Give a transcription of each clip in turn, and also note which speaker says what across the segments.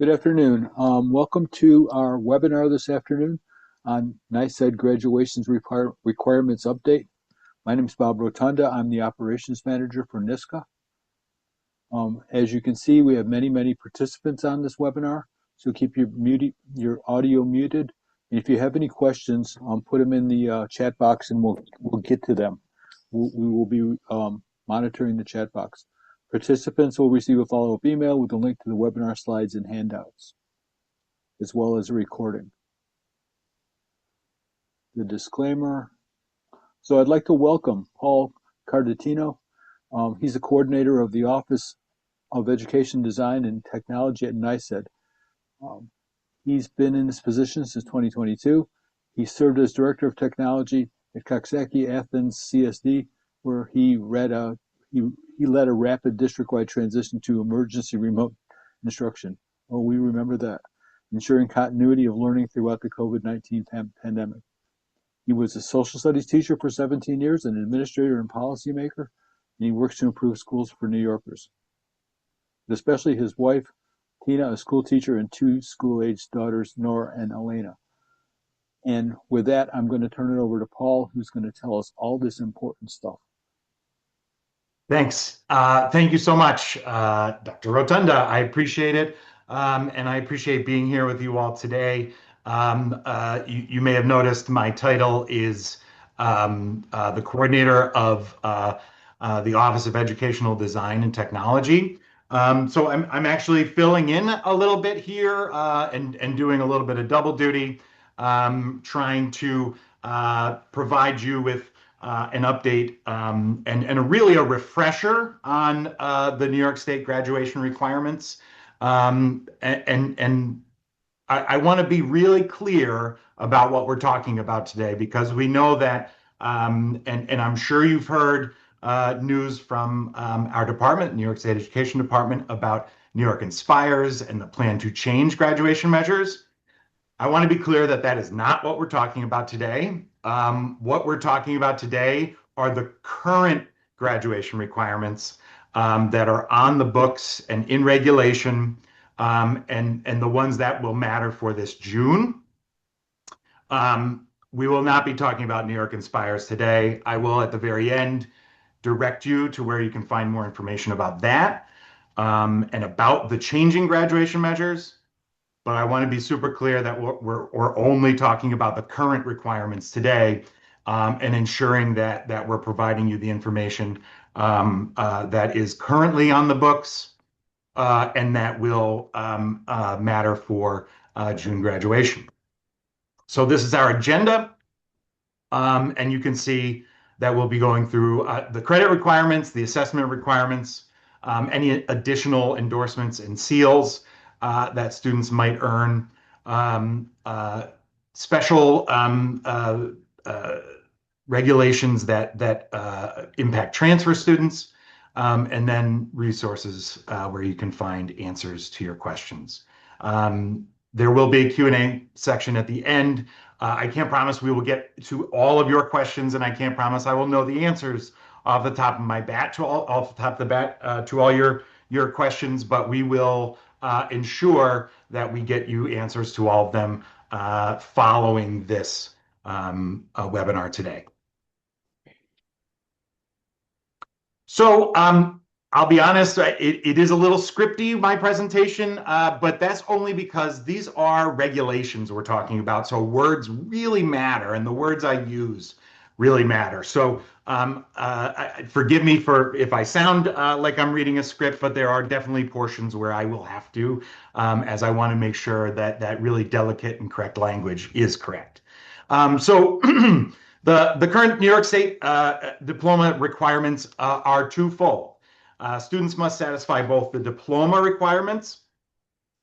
Speaker 1: Good afternoon. Welcome to our webinar this afternoon on NYSED Graduations Requirements Update. My name is Bob Rotunda. I'm the Operations Manager for NYSCA. As you can see, we have many participants on this webinar, so keep your audio muted. And if you have any questions, put them in the chat box and we'll get to them. We will be monitoring the chat box. Participants will receive a follow-up email with a link to the webinar slides and handouts, as well as a recording. The disclaimer. So I'd like to welcome Paul Carditino. He's the coordinator of the Office of Education Design and Technology at NYSED. He's been in this position since 2022. He served as Director of Technology at Coxsackie Athens CSD, where he led a rapid district-wide transition to emergency remote instruction. Oh, we remember that. Ensuring continuity of learning throughout the COVID-19 pandemic. He was a social studies teacher for 17 years, an administrator and policymaker, and he works to improve schools for New Yorkers. But especially his wife, Tina, a school teacher, and two school-aged daughters, Nora and Elena. And with that, I'm going to turn it over to Paul, who's going to tell us all this important stuff.
Speaker 2: Thanks. Thank you so much, Dr. Rotunda. I appreciate it. And I appreciate being here with you all today. You may have noticed my title is the coordinator of the Office of Educational Design and Technology. So I'm actually filling in a little bit here and doing a little bit of double duty, trying to provide you with an update and really a refresher on the New York State graduation requirements. And I want to be really clear about what we're talking about today, because we know that, and I'm sure you've heard news from our department, New York State Education Department, about New York Inspires and the plan to change graduation measures. I want to be clear that that is not what we're talking about today. What we're talking about today are the current graduation requirements that are on the books and in regulation, and the ones that will matter for this June. We will not be talking about New York Inspires today. I will, at the very end, direct you to where you can find more information about that and about the changing graduation measures. But I want to be super clear that we're only talking about the current requirements today, and ensuring that we're providing you the information that is currently on the books and that will matter for June graduation. So this is our agenda, and you can see that we'll be going through the credit requirements, the assessment requirements, any additional endorsements and seals that students might earn, special regulations that impact transfer students, and then resources where you can find answers to your questions. There will be a Q&A section at the end. I can't promise we will get to all of your questions, and I can't promise I will know the answers off the top of my bat to all your questions, but we will ensure that we get you answers to all of them following this webinar today. So I'll be honest, it is a little scripty, my presentation, but that's only because these are regulations we're talking about. So words really matter, and the words I use really matter. So forgive me if I sound like I'm reading a script, but there are definitely portions where I will have to, as I want to make sure that that really delicate and correct language is correct. So the current New York State diploma requirements are twofold. Students must satisfy both the diploma requirements,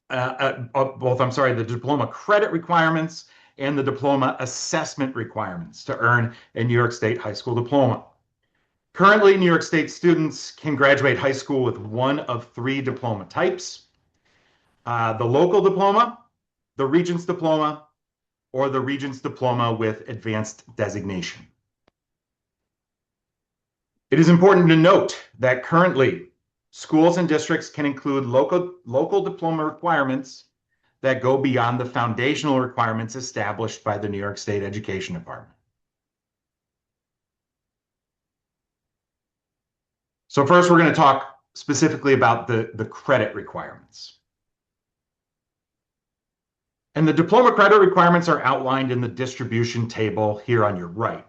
Speaker 2: the diploma credit requirements and the diploma assessment requirements to earn a New York State high school diploma. Currently, New York State students can graduate high school with one of three diploma types: the local diploma, the Regents diploma, or the Regents diploma with advanced designation. It is important to note that currently schools and districts can include local diploma requirements that go beyond the foundational requirements established by the New York State Education Department. So first, we're going to talk specifically about the credit requirements. And the diploma credit requirements are outlined in the distribution table here on your right.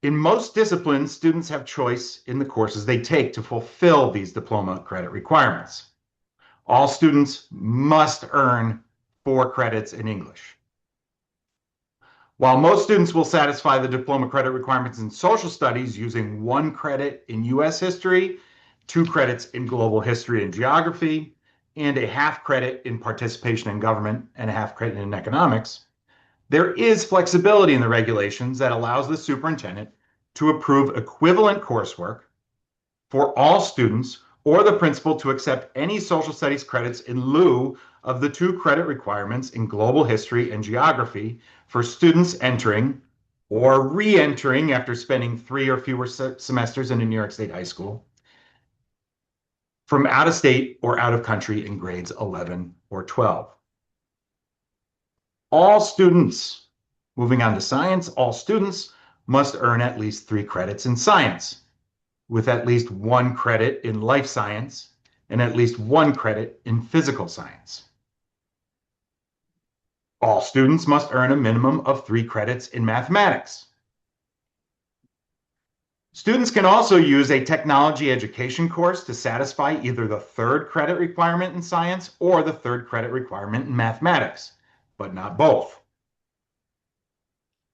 Speaker 2: In most disciplines, students have choice in the courses they take to fulfill these diploma credit requirements. All students must earn 4 credits in English. While most students will satisfy the diploma credit requirements in social studies using 1 credit in U.S. history, 2 credits in global history and geography, and a half credit in participation in government and a half credit in economics, there is flexibility in the regulations that allows the superintendent to approve equivalent coursework for all students or the principal to accept any social studies credits in lieu of the 2 credit requirements in global history and geography for students entering or re-entering after spending 3 or fewer semesters in a New York State high school from out of state or out of country in grades 11 or 12. All students, moving on to science, all students must earn at least 3 credits in science, with at least 1 credit in life science and at least 1 credit in physical science. All students must earn a minimum of 3 credits in mathematics. Students can also use a technology education course to satisfy either the 3rd credit requirement in science or the 3rd credit requirement in mathematics, but not both.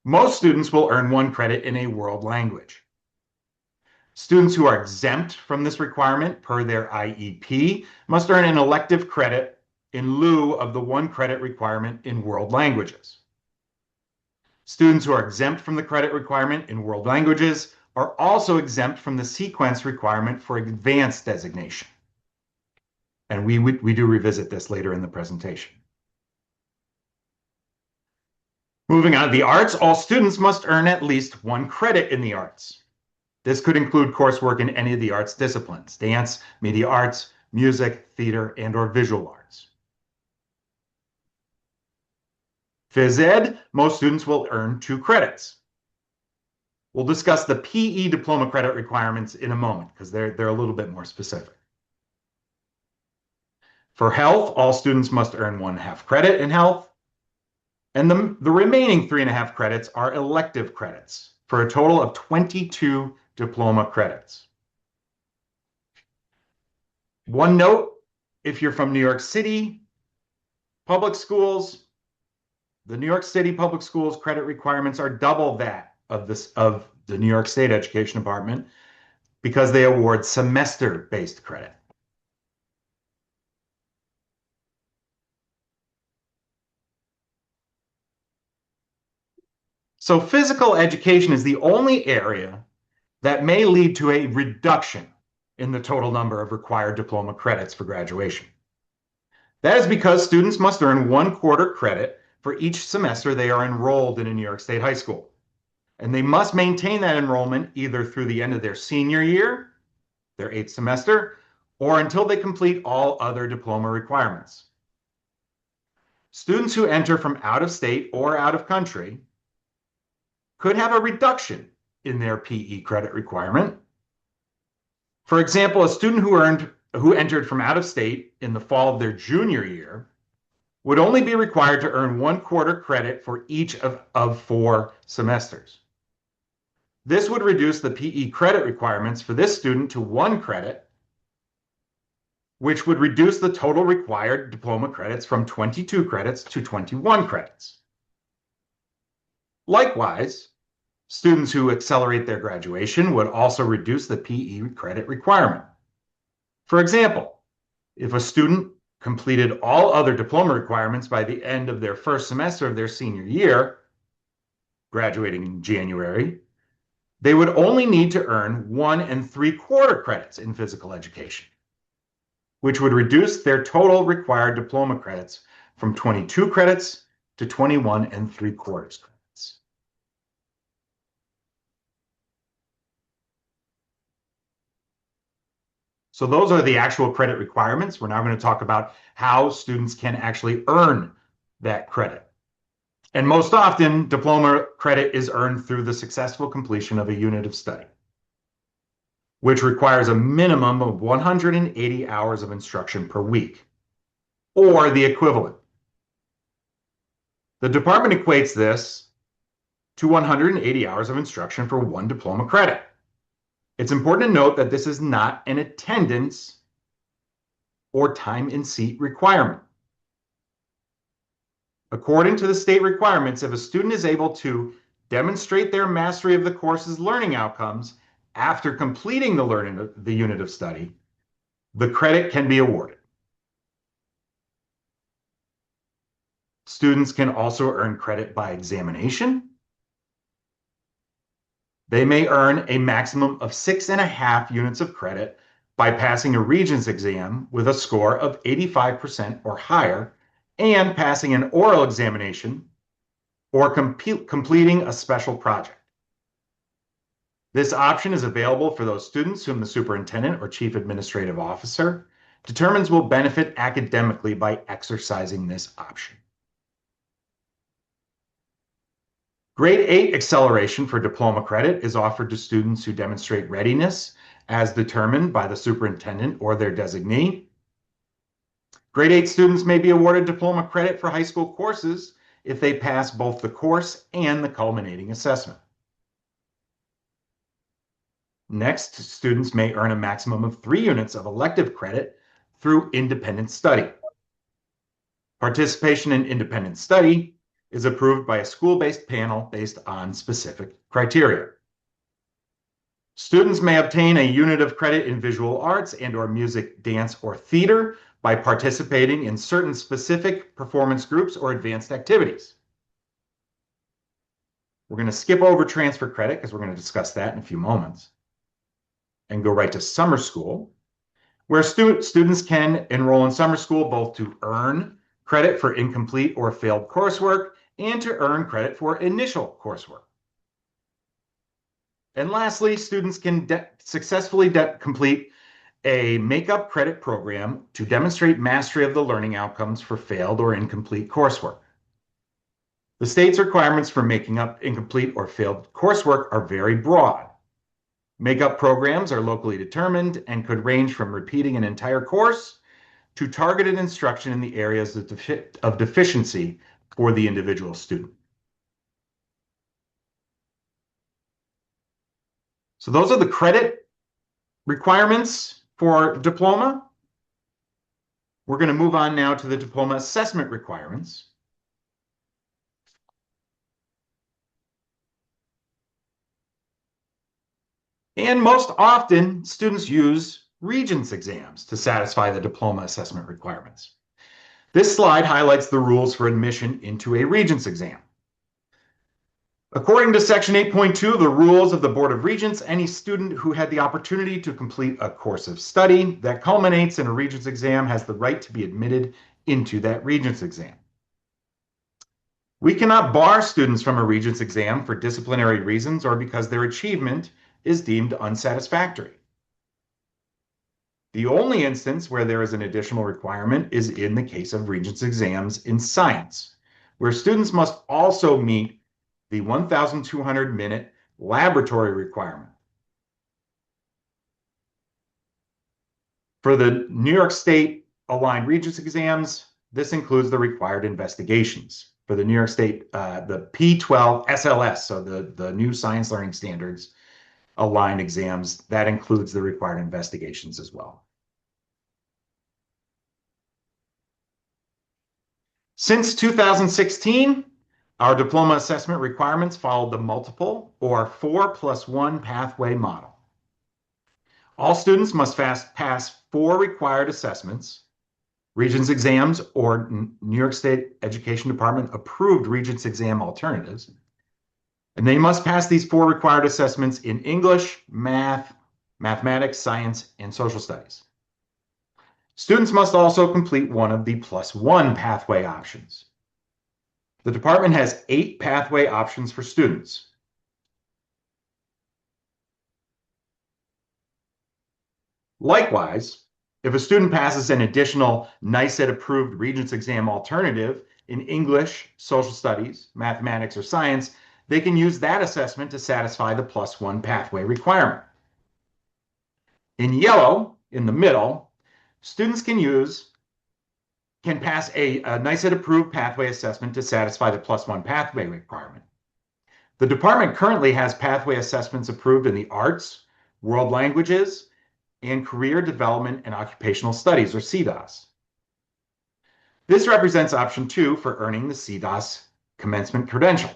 Speaker 2: Most students will earn 1 credit in a world language. Students who are exempt from this requirement per their IEP must earn an elective credit in lieu of the 1 credit requirement in world languages. Students who are exempt from the credit requirement in world languages are also exempt from the sequence requirement for advanced designation. And we do revisit this later in the presentation. Moving on to the arts, all students must earn at least 1 credit in the arts. This could include coursework in any of the arts disciplines: dance, media arts, music, theater, and/or visual arts. Phys ed, most students will earn 2 credits. We'll discuss the PE diploma credit requirements in a moment because they're a little bit more specific. For health, all students must earn 1/2 credit in health, and the remaining 3.5 credits are elective credits for a total of 22 diploma credits. One note, if you're from New York City public schools, the New York City public schools credit requirements are double that of the New York State Education Department because they award semester-based credit. So physical education is the only area that may lead to a reduction in the total number of required diploma credits for graduation. That is because students must earn 1/4 credit for each semester they are enrolled in a New York State high school. And they must maintain that enrollment either through the end of their senior year, their 8th semester, or until they complete all other diploma requirements. Students who enter from out of state or out of country could have a reduction in their PE credit requirement. For example, a student who entered from out of state in the fall of their junior year would only be required to earn 1/4 credit for each of 4 semesters. This would reduce the PE credit requirements for this student to 1 credit, which would reduce the total required diploma credits from 22 credits to 21 credits. Likewise, students who accelerate their graduation would also reduce the PE credit requirement. For example, if a student completed all other diploma requirements by the end of their 1st semester of their senior year, graduating in January, they would only need to earn 1 3/4 credits in physical education, which would reduce their total required diploma credits from 22 credits to 21 3/4 credits. So those are the actual credit requirements. We're now going to talk about how students can actually earn that credit. And most often, diploma credit is earned through the successful completion of a unit of study, which requires a minimum of 180 hours of instruction per week, or the equivalent. The department equates this to 180 hours of instruction for one diploma credit. It's important to note that this is not an attendance or time in seat requirement. According to the state requirements, if a student is able to demonstrate their mastery of the course's learning outcomes after completing the unit of study, the credit can be awarded. Students can also earn credit by examination. They may earn a maximum of 6.5 units of credit by passing a Regents exam with a score of 85% or higher and passing an oral examination or completing a special project. This option is available for those students whom the superintendent or chief administrative officer determines will benefit academically by exercising this option. Grade 8 acceleration for diploma credit is offered to students who demonstrate readiness as determined by the superintendent or their designee. Grade 8 students may be awarded diploma credit for high school courses if they pass both the course and the culminating assessment. Next, students may earn a maximum of 3 units of elective credit through independent study. Participation in independent study is approved by a school-based panel based on specific criteria. Students may obtain a unit of credit in visual arts and/or music, dance, or theater by participating in certain specific performance groups or advanced activities. We're going to skip over transfer credit because we're going to discuss that in a few moments and go right to summer school, where students can enroll in summer school both to earn credit for incomplete or failed coursework and to earn credit for initial coursework. And lastly, students can successfully complete a make-up credit program to demonstrate mastery of the learning outcomes for failed or incomplete coursework. The state's requirements for making up incomplete or failed coursework are very broad. Make-up programs are locally determined and could range from repeating an entire course to targeted instruction in the areas of deficiency for the individual student. So those are the credit requirements for diploma. We're going to move on now to the diploma assessment requirements. And most often, students use Regents exams to satisfy the diploma assessment requirements. This slide highlights the rules for admission into a Regents exam. According to Section 8.2 of the Rules of the Board of Regents, any student who had the opportunity to complete a course of study that culminates in a Regents exam has the right to be admitted into that Regents exam. We cannot bar students from a Regents exam for disciplinary reasons or because their achievement is deemed unsatisfactory. The only instance where there is an additional requirement is in the case of Regents exams in science, where students must also meet the 1,200-minute laboratory requirement. For the New York State aligned Regents exams, this includes the required investigations. For the New York State, the P12 SLS, so the new science learning standards aligned exams, that includes the required investigations as well. Since 2016, our diploma assessment requirements followed the multiple or 4+1 pathway model. All students must pass 4 required assessments, Regents exams or New York State Education Department approved Regents exam alternatives, and they must pass these 4 required assessments in English, math, mathematics, science, and social studies. Students must also complete one of the +1 pathway options. The department has 8 pathway options for students. Likewise, if a student passes an additional NYSED-approved Regents exam alternative in English, social studies, mathematics, or science, they can use that assessment to satisfy the +1 pathway requirement. In yellow, in the middle, students can pass a NYSED-approved pathway assessment to satisfy the +1 pathway requirement. The department currently has pathway assessments approved in the arts, world languages, and career development and occupational studies, or CDOS. This represents option 2 for earning the CDOS commencement credential.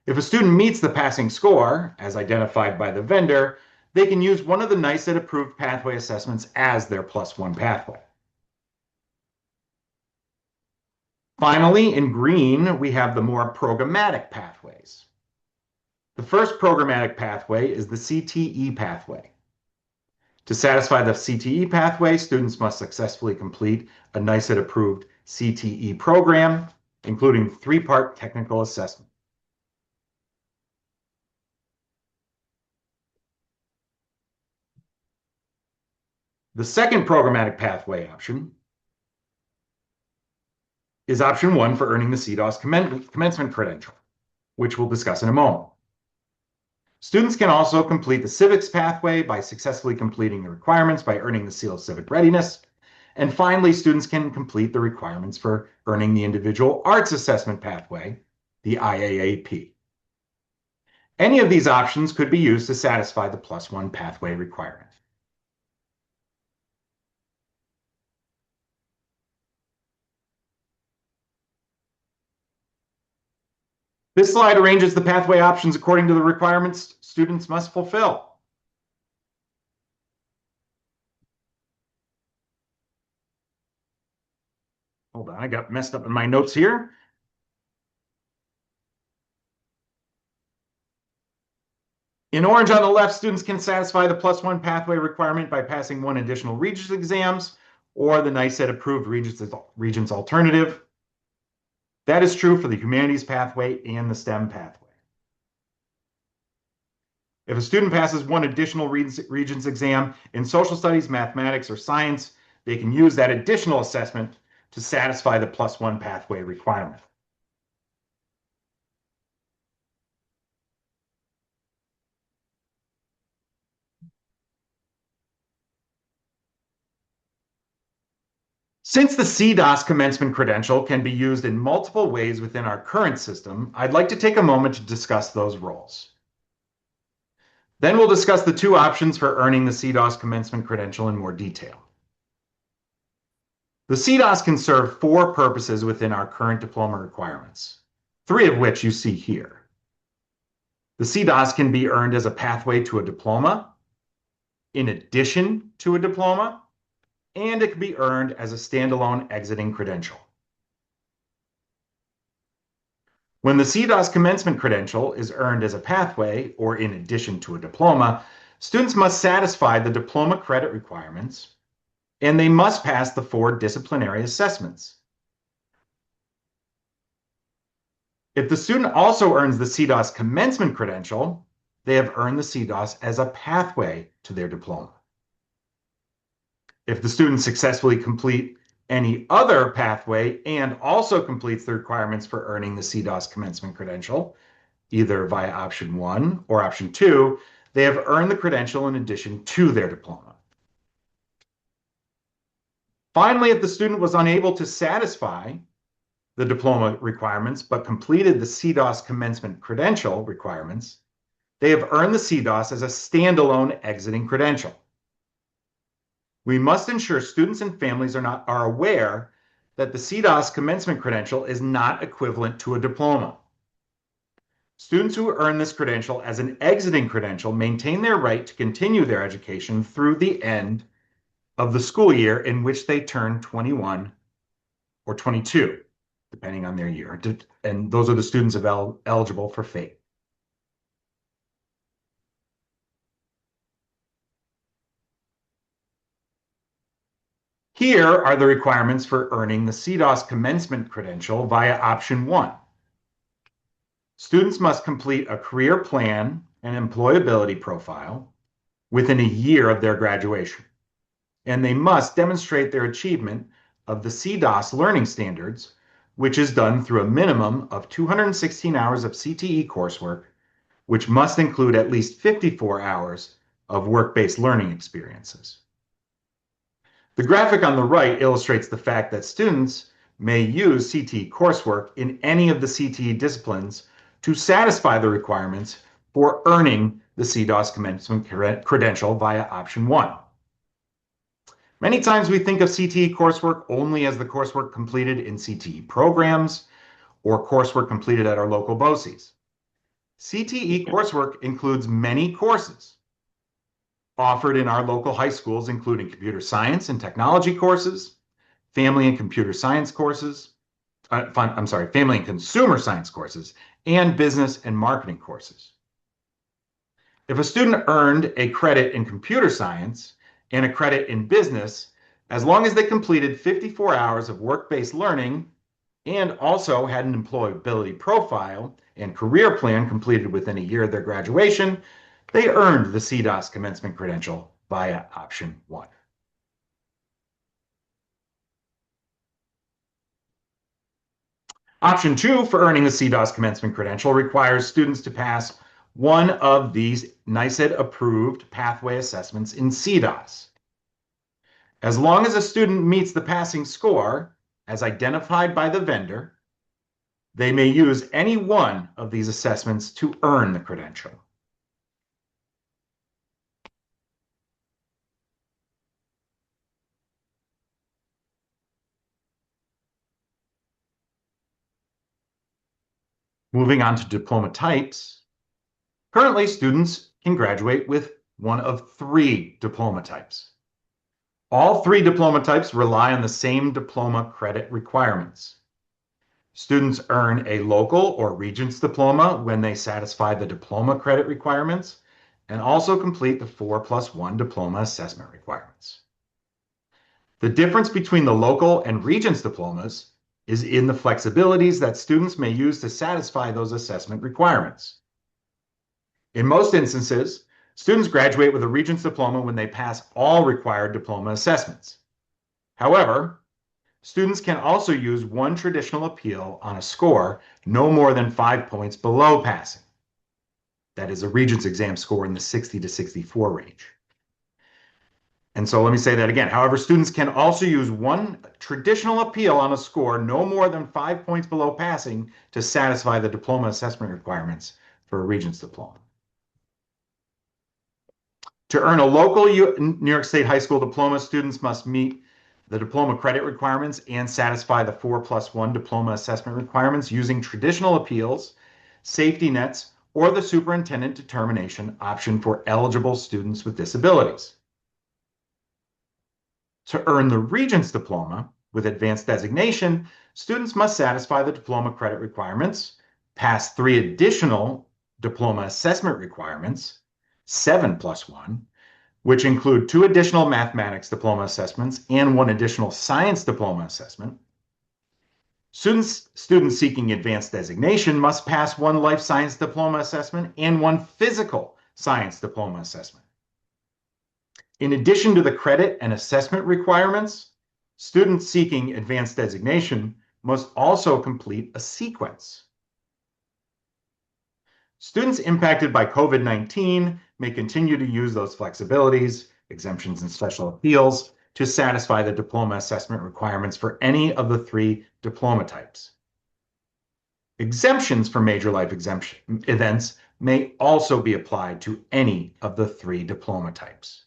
Speaker 2: If a student meets the passing score, as identified by the vendor, they can use one of the NYSED-approved pathway assessments as their +1 pathway. Finally, in green, we have the more programmatic pathways. The first programmatic pathway is the CTE pathway. To satisfy the CTE pathway, students must successfully complete a NYSED-approved CTE program, including 3-part technical assessment. The second programmatic pathway option is option 1 for earning the CDOS commencement credential, which we'll discuss in a moment. Students can also complete the civics pathway by successfully completing the requirements by earning the seal of civic readiness. And finally, students can complete the requirements for earning the individual arts assessment pathway, the IAAP. Any of these options could be used to satisfy the +1 pathway requirement. This slide arranges the pathway options according to the requirements students must fulfill. Hold on, I got messed up in my notes here. In orange on the left, students can satisfy the +1 pathway requirement by passing 1 additional Regents exams or the NYSED-approved Regents alternative. That is true for the humanities pathway and the STEM pathway. If a student passes 1 additional Regents exam in social studies, mathematics, or science, they can use that additional assessment to satisfy the +1 pathway requirement. Since the CDOS commencement credential can be used in multiple ways within our current system, I'd like to take a moment to discuss those roles. Then we'll discuss the 2 options for earning the CDOS commencement credential in more detail. The CDOS can serve 4 purposes within our current diploma requirements, 3 of which you see here. The CDOS can be earned as a pathway to a diploma, in addition to a diploma, and it can be earned as a standalone exiting credential. When the CDOS commencement credential is earned as a pathway or in addition to a diploma, students must satisfy the diploma credit requirements, and they must pass the 4 disciplinary assessments. If the student also earns the CDOS commencement credential, they have earned the CDOS as a pathway to their diploma. If the student successfully complete any other pathway and also completes the requirements for earning the CDOS commencement credential, either via option 1 or option 2, they have earned the credential in addition to their diploma. Finally, if the student was unable to satisfy the diploma requirements but completed the CDOS commencement credential requirements, they have earned the CDOS as a standalone exiting credential. We must ensure students and families are aware that the CDOS commencement credential is not equivalent to a diploma. Students who earn this credential as an exiting credential maintain their right to continue their education through the end of the school year in which they turn 21 or 22, depending on their year. And those are the students eligible for FAPE. Here are the requirements for earning the CDOS commencement credential via option 1. Students must complete a career plan and employability profile within a year of their graduation. and they must demonstrate their achievement of the CDOS learning standards, which is done through a minimum of 216 hours of CTE coursework, which must include at least 54 hours of work-based learning experiences. The graphic on the right illustrates the fact that students may use CTE coursework in any of the CTE disciplines to satisfy the requirements for earning the CDOS commencement credential via option 1. Many times we think of CTE coursework only as the coursework completed in CTE programs or coursework completed at our local BOCES. CTE coursework includes many courses offered in our local high schools, including computer science and technology courses, family and computer science courses, family and consumer science courses, and business and marketing courses. If a student earned a credit in computer science and a credit in business, as long as they completed 54 hours of work-based learning and also had an employability profile and career plan completed within a year of their graduation, they earned the CDOS commencement credential via option 1. Option 2 for earning the CDOS commencement credential requires students to pass one of these NYSED approved pathway assessments in CDOS. As long as a student meets the passing score as identified by the vendor, they may use any one of these assessments to earn the credential. Moving on to diploma types, currently students can graduate with one of 3 diploma types. All 3 diploma types rely on the same diploma credit requirements. Students earn a local or Regents diploma when they satisfy the diploma credit requirements and also complete the 4+1 diploma assessment requirements. The difference between the local and Regents diplomas is in the flexibilities that students may use to satisfy those assessment requirements. In most instances, students graduate with a Regents diploma when they pass all required diploma assessments. However, students can also use one traditional appeal on a score no more than 5 points below passing. That is a Regents exam score in the 60 to 64 range. And so let me say that again. However, students can also use one traditional appeal on a score no more than 5 points below passing to satisfy the diploma assessment requirements for a Regents diploma. To earn a local New York State high school diploma, students must meet the diploma credit requirements and satisfy the 4+1 diploma assessment requirements using traditional appeals, safety nets, or the superintendent determination option for eligible students with disabilities. To earn the Regents diploma with advanced designation, students must satisfy the diploma credit requirements, pass 3 additional diploma assessment requirements, 7+1, which include 2 additional mathematics diploma assessments and 1 additional science diploma assessment. Students seeking advanced designation must pass 1 life science diploma assessment and 1 physical science diploma assessment. In addition to the credit and assessment requirements, students seeking advanced designation must also complete a sequence. Students impacted by COVID-19 may continue to use those flexibilities, exemptions, and special appeals to satisfy the diploma assessment requirements for any of the 3 diploma types. Exemptions for major life events may also be applied to any of the 3 diploma types.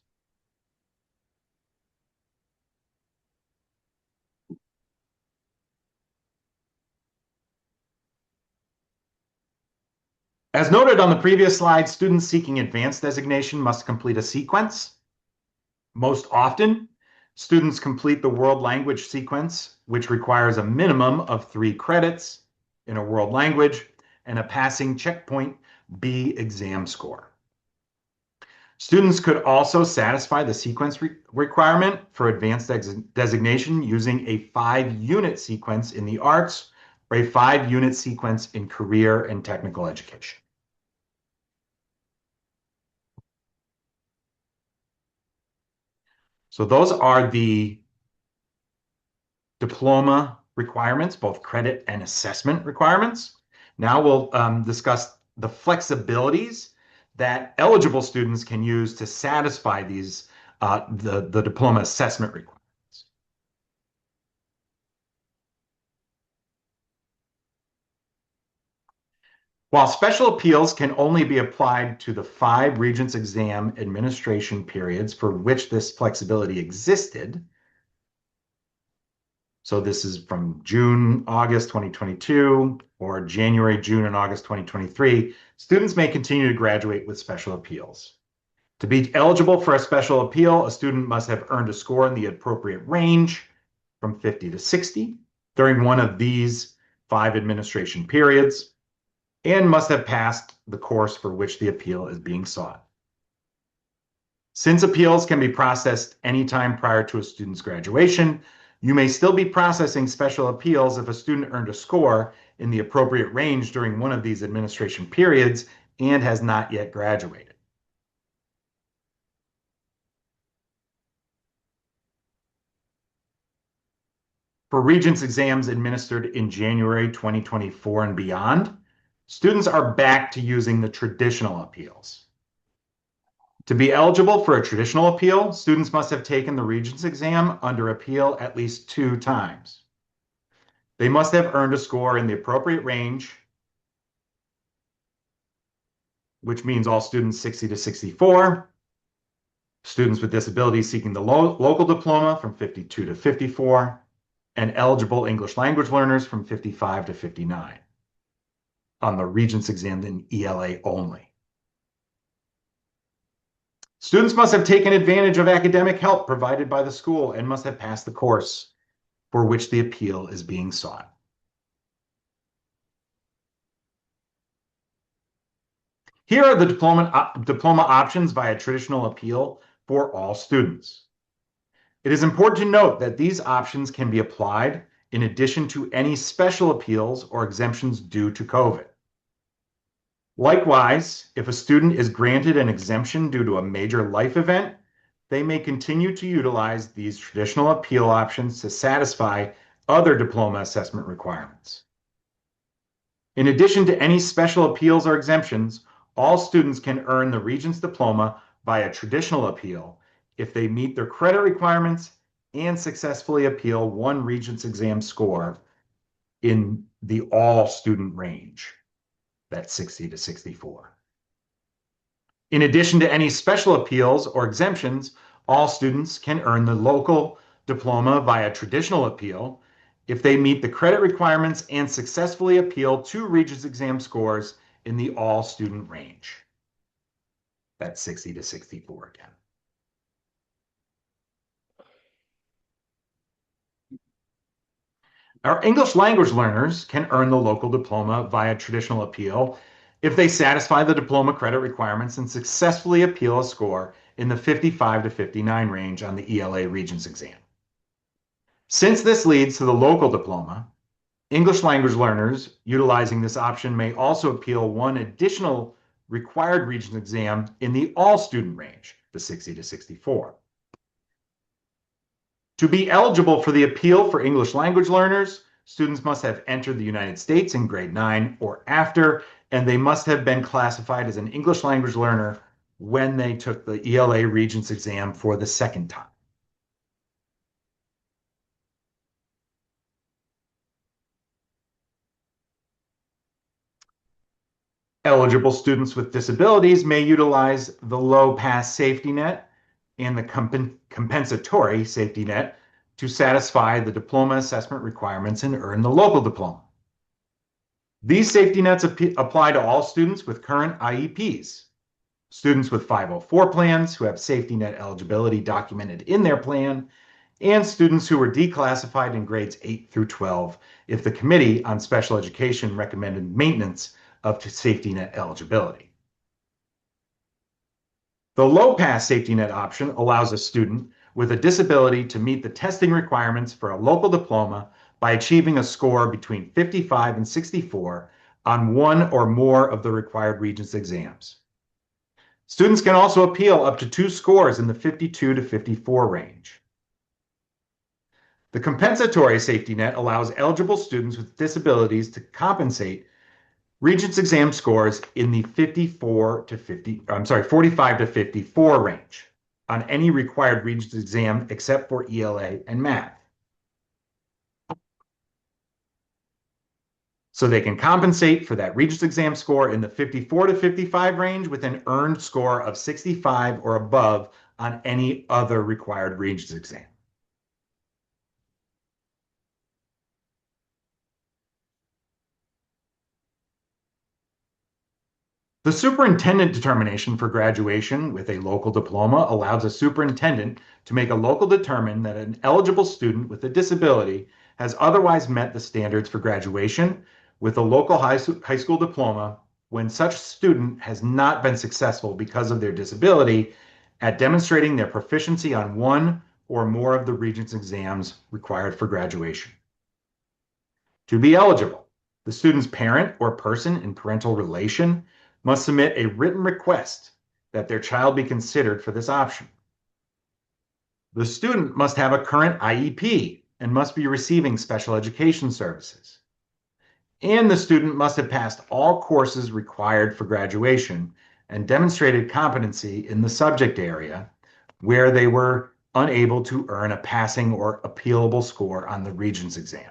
Speaker 2: As noted on the previous slide, students seeking advanced designation must complete a sequence. Most often, students complete the world language sequence, which requires a minimum of 3 credits in a world language and a passing checkpoint B exam score. Students could also satisfy the sequence requirement for advanced designation using a 5-unit sequence in the arts or a 5-unit sequence in career and technical education. So those are the diploma requirements, both credit and assessment requirements. Now we'll discuss the flexibilities that eligible students can use to satisfy these the diploma assessment requirements. While special appeals can only be applied to the 5 Regents exam administration periods for which this flexibility existed, so this is from June, August 2022, or January, June, and August 2023, students may continue to graduate with special appeals. To be eligible for a special appeal, a student must have earned a score in the appropriate range from 50 to 60 during one of these 5 administration periods, and must have passed the course for which the appeal is being sought. Since appeals can be processed anytime prior to a student's graduation, you may still be processing special appeals if a student earned a score in the appropriate range during one of these administration periods and has not yet graduated. For Regents exams administered in January 2024 and beyond, students are back to using the traditional appeals. To be eligible for a traditional appeal, students must have taken the Regents exam under appeal at least 2 times. They must have earned a score in the appropriate range, which means all students 60 to 64, students with disabilities seeking the local diploma from 52 to 54, and eligible English language learners from 55 to 59 on the Regents exam in ELA only. Students must have taken advantage of academic help provided by the school and must have passed the course for which the appeal is being sought. Here are the diploma options via traditional appeal for all students. It is important to note that these options can be applied in addition to any special appeals or exemptions due to COVID. Likewise, if a student is granted an exemption due to a major life event, they may continue to utilize these traditional appeal options to satisfy other diploma assessment requirements. In addition to any special appeals or exemptions, all students can earn the Regents diploma via traditional appeal if they meet their credit requirements and successfully appeal one Regents exam score in the all student range, that's 60 to 64. In addition to any special appeals or exemptions, all students can earn the local diploma via traditional appeal if they meet the credit requirements and successfully appeal 2 Regents exam scores in the all student range. That's 60 to 64 again. Our English language learners can earn the local diploma via traditional appeal if they satisfy the diploma credit requirements and successfully appeal a score in the 55 to 59 range on the ELA Regents exam. Since this leads to the local diploma, English language learners utilizing this option may also appeal one additional required Regents exam in the all student range, the 60 to 64. To be eligible for the appeal for English language learners, students must have entered the United States in grade 9 or after, and they must have been classified as an English language learner when they took the ELA Regents exam for the second time. Eligible students with disabilities may utilize the low pass safety net and the compensatory safety net to satisfy the diploma assessment requirements and earn the local diploma. These safety nets apply to all students with current IEPs, students with 504 plans who have safety net eligibility documented in their plan, and students who were declassified in grades 8 through 12 if the Committee on Special Education recommended maintenance of safety net eligibility. The low pass safety net option allows a student with a disability to meet the testing requirements for a local diploma by achieving a score between 55 and 64 on one or more of the required Regents exams. Students can also appeal up to 2 scores in the 52 to 54 range. The compensatory safety net allows eligible students with disabilities to compensate Regents exam scores in the 45 to 54 range on any required Regents exam except for ELA and math. So they can compensate for that Regents exam score in the 54 to 55 range with an earned score of 65 or above on any other required Regents exam. The superintendent determination for graduation with a local diploma allows a superintendent to make a local determine that an eligible student with a disability has otherwise met the standards for graduation with a local high school diploma when such student has not been successful because of their disability at demonstrating their proficiency on one or more of the Regents exams required for graduation. To be eligible, the student's parent or person in parental relation must submit a written request that their child be considered for this option. The student must have a current IEP and must be receiving special education services. And the student must have passed all courses required for graduation and demonstrated competency in the subject area where they were unable to earn a passing or appealable score on the Regents exam.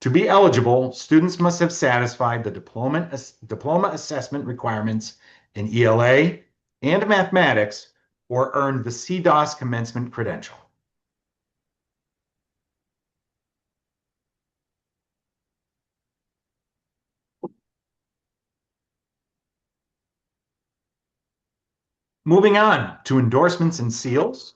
Speaker 2: To be eligible, students must have satisfied the diploma assessment requirements in ELA and mathematics or earned the CDOS commencement credential. Moving on to endorsements and seals.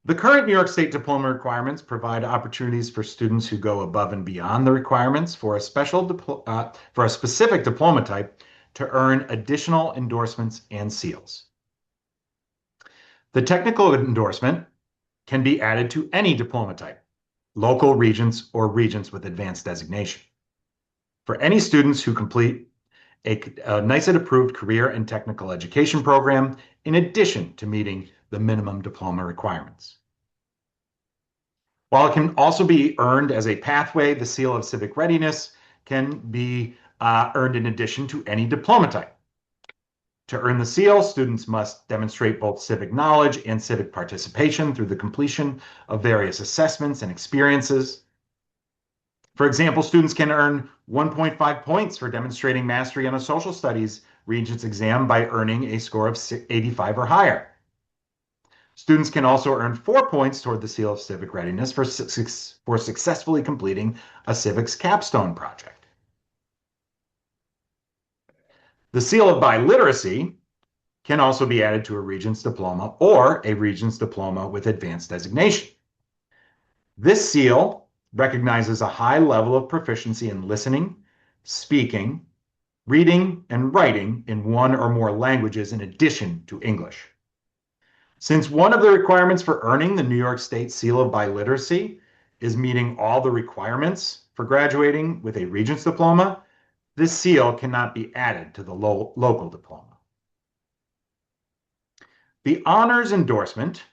Speaker 2: The current New York State diploma requirements provide opportunities for students who go above and beyond the requirements for a specific diploma type to earn additional endorsements and seals. The technical endorsement can be added to any diploma type, local regents or regents with advanced designation. For any students who complete a NYSED approved career and technical education program, in addition to meeting the minimum diploma requirements. While it can also be earned as a pathway, the seal of civic readiness can be earned in addition to any diploma type. To earn the seal, students must demonstrate both civic knowledge and civic participation through the completion of various assessments and experiences. For example, students can earn 1.5 points for demonstrating mastery on a social studies Regents exam by earning a score of 85 or higher. Students can also earn 4 points toward the seal of civic readiness for successfully completing a civics capstone project. The seal of biliteracy can also be added to a Regents diploma or a Regents diploma with advanced designation. This seal recognizes a high level of proficiency in listening, speaking, reading, and writing in one or more languages in addition to English. Since one of the requirements for earning the New York State Seal of Biliteracy is meeting all the requirements for graduating with a Regents diploma, this seal cannot be added to the local diploma. The honors endorsement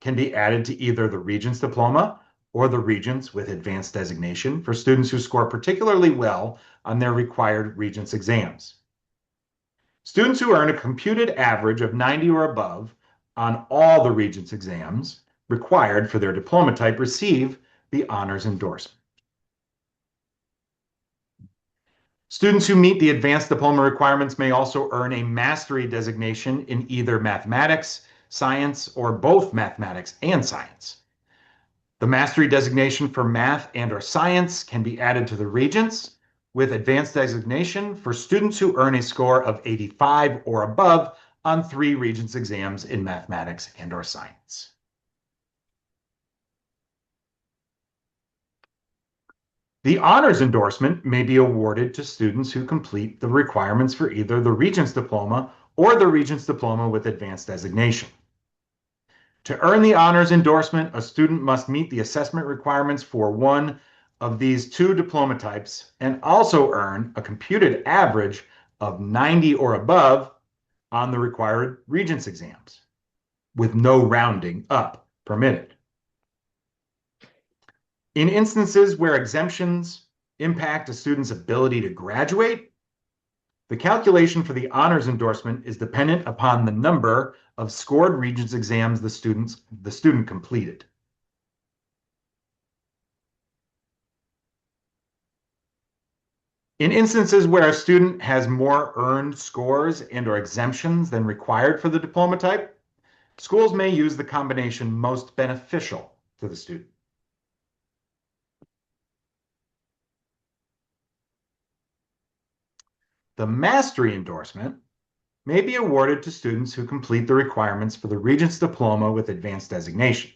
Speaker 2: can be added to either the Regents diploma or the Regents with advanced designation for students who score particularly well on their required Regents exams. Students who earn a computed average of 90 or above on all the Regents exams required for their diploma type receive the honors endorsement. Students who meet the advanced diploma requirements may also earn a mastery designation in either mathematics, science, or both mathematics and science. The mastery designation for math and/or science can be added to the Regents with advanced designation for students who earn a score of 85 or above on 3 Regents exams in mathematics and/or science. The honors endorsement may be awarded to students who complete the requirements for either the Regents diploma or the Regents diploma with advanced designation. To earn the honors endorsement, a student must meet the assessment requirements for one of these two diploma types and also earn a computed average of 90 or above on the required Regents exams, with no rounding up permitted. In instances where exemptions impact a student's ability to graduate, the calculation for the honors endorsement is dependent upon the number of scored Regents exams the student completed. In instances where a student has more earned scores and/or exemptions than required for the diploma type, schools may use the combination most beneficial to the student. The mastery endorsement may be awarded to students who complete the requirements for the Regents diploma with advanced designation.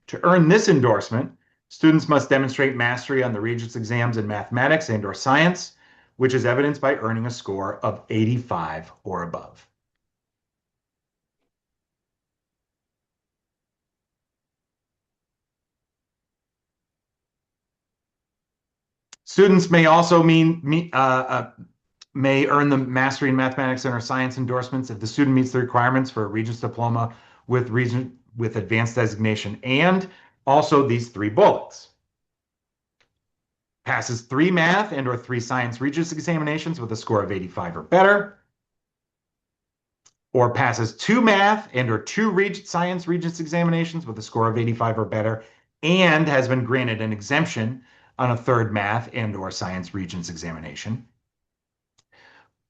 Speaker 2: To earn this endorsement, students must demonstrate mastery on the Regents exams in mathematics and/or science, which is evidenced by earning a score of 85 or above. Students may also may earn the mastery in mathematics and/or science endorsements if the student meets the requirements for a Regents diploma with advanced designation, and also these three bullets. Passes 3 math and/or 3 science Regents examinations with a score of 85 or better, or passes 2 math and/or 2 science Regents examinations with a score of 85 or better, and has been granted an exemption on a 3rd math and/or science Regents examination,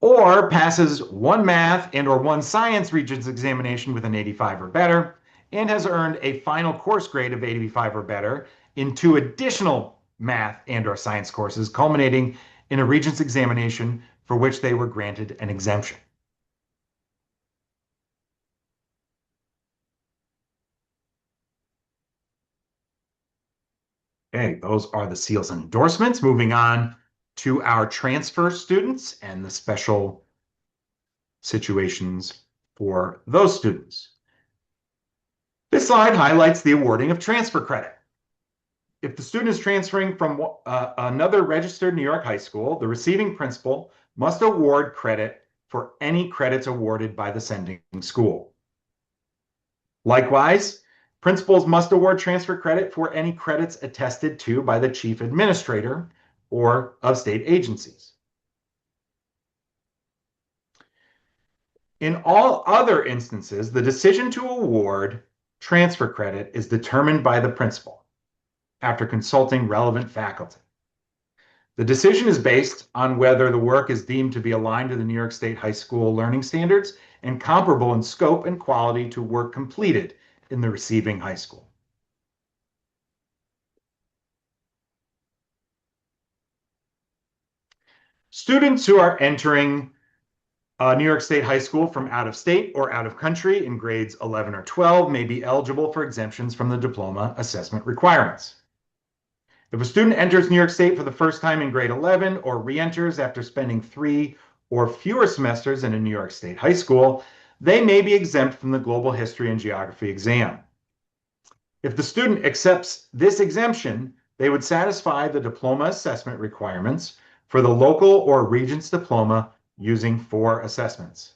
Speaker 2: or passes 1 math and/or 1 science Regents examination with an 85 or better, and has earned a final course grade of 85 or better in 2 additional math and/or science courses, culminating in a Regents examination for which they were granted an exemption. Okay, those are the seals and endorsements. Moving on to our transfer students and the special situations for those students. This slide highlights the awarding of transfer credit. If the student is transferring from another registered New York high school, the receiving principal must award credit for any credits awarded by the sending school. Likewise, principals must award transfer credit for any credits attested to by the chief administrator or of state agencies. In all other instances, the decision to award transfer credit is determined by the principal after consulting relevant faculty. The decision is based on whether the work is deemed to be aligned to the New York State high school learning standards and comparable in scope and quality to work completed in the receiving high school. Students who are entering New York State high school from out of state or out of country in grades 11 or 12 may be eligible for exemptions from the diploma assessment requirements. If a student enters New York State for the first time in grade 11 or re-enters after spending 3 or fewer semesters in a New York State high school, they may be exempt from the global history and geography exam. If the student accepts this exemption, they would satisfy the diploma assessment requirements for the local or Regents diploma using 4 assessments: